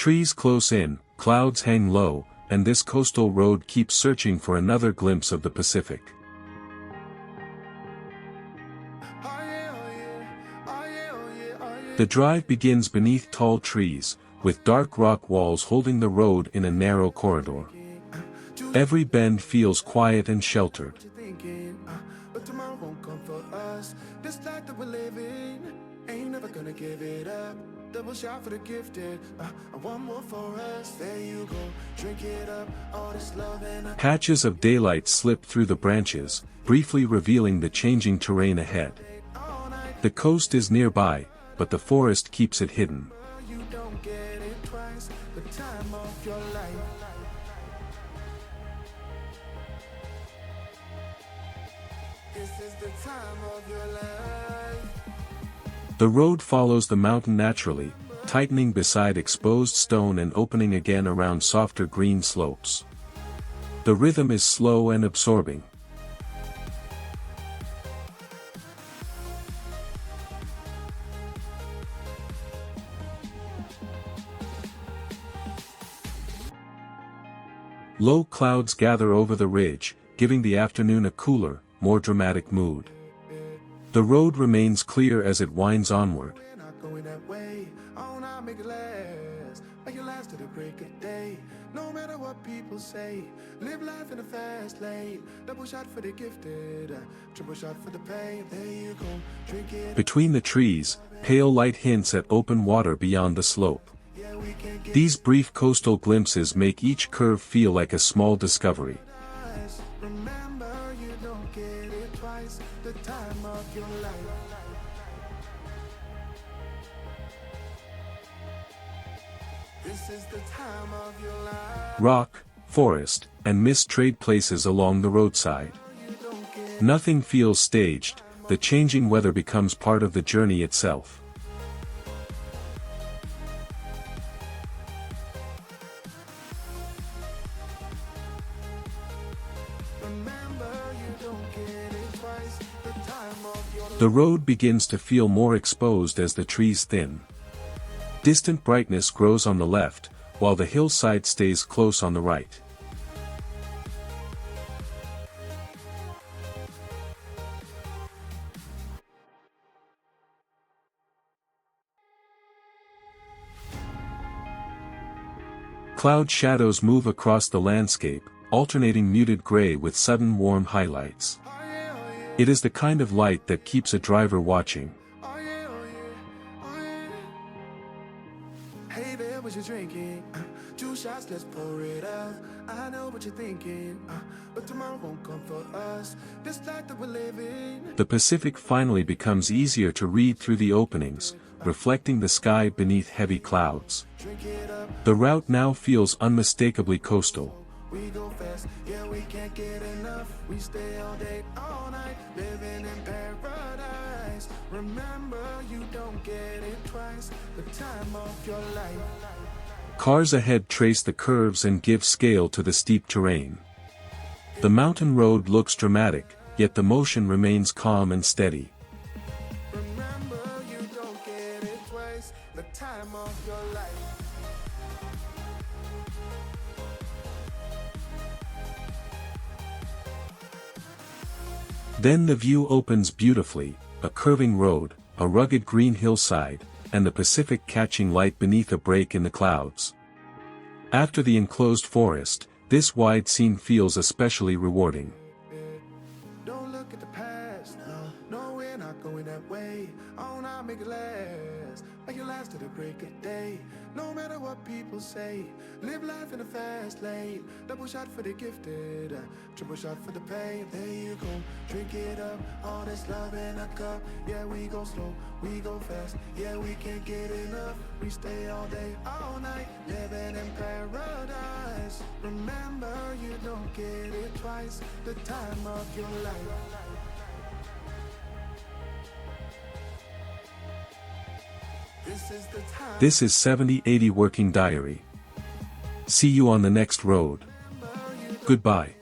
Trees close in, clouds hang low, and this coastal road keeps searching for another glimpse of the Pacific. The drive begins beneath tall trees, with dark rock walls holding the road in a narrow corridor. Every bend feels quiet and sheltered. Double shot for the gifted, one more for us. There you go, drink it up, all this love and Patches of daylight slip through the branches, briefly revealing the changing terrain ahead. The coast is nearby, but the forest keeps it hidden. You don't get it twice, the time of your life. This is the time of your life. The road follows the mountain naturally, tightening beside exposed stone and opening again around softer green slopes. The rhythm is slow and absorbing. Low clouds gather over the ridge, giving the afternoon a cooler, more dramatic mood. The road remains clear as it winds onward. We're not going that way. Oh, now make it last. Make it last to the break of day. No matter what people say, live life in a fast lane. Double shot for the gifted, triple shot for the pain. There you go, drink it. Between the trees, pale light hints at open water beyond the slope. Yeah, we can get These brief coastal glimpses make each curve feel like a small discovery. nice. Remember, you don't get it twice. The time of your life. This is the time of your life. Rock, forest, and mist trade places along the roadside. You don't get Nothing feels staged, the changing weather becomes part of the journey itself. remember, you don't get it twice. The time of your life. The road begins to feel more exposed as the trees thin. Distant brightness grows on the left, while the hillside stays close on the right. Cloud shadows move across the landscape, alternating muted gray with sudden warm highlights. Oh yeah, oh yeah, It is the kind of light that keeps a driver watching. oh yeah, oh yeah, oh yeah. Hey there, what you drinking? 2 shots, let's pour it out. I know what you're thinking, but tomorrow won't come for us. This life that we're living. The Pacific finally becomes easier to read through the openings, reflecting the sky beneath heavy clouds. Drink it up, The route now feels unmistakably coastal. we go fast. Yeah, we can't get enough. We stay all day, all night, living in paradise. Remember, you don't get it twice. The time of your life. Cars ahead trace the curves and give scale to the steep terrain. The mountain road looks dramatic, yet the motion remains calm and steady. Remember, you don't get it twice. The time of your life. Then the view opens beautifully, a curving road, a rugged green hillside, and the Pacific catching light beneath a break in the clouds. After the enclosed forest, this wide scene feels especially rewarding. Don't look at the past. No, we're not going that way. Oh, now make it last. Make it last to the break of day. No matter what people say, live life in a fast lane. Double shot for the gifted, triple shot for the pain. There you go, drink it up. All this love in a cup. Yeah, we go slow, we go fast. Yeah, we can't get enough. We stay all day, all night, living in paradise. Remember, you don't get it twice. The time of your life. This is 7080 Working Diary. See you on the next road. Goodbye.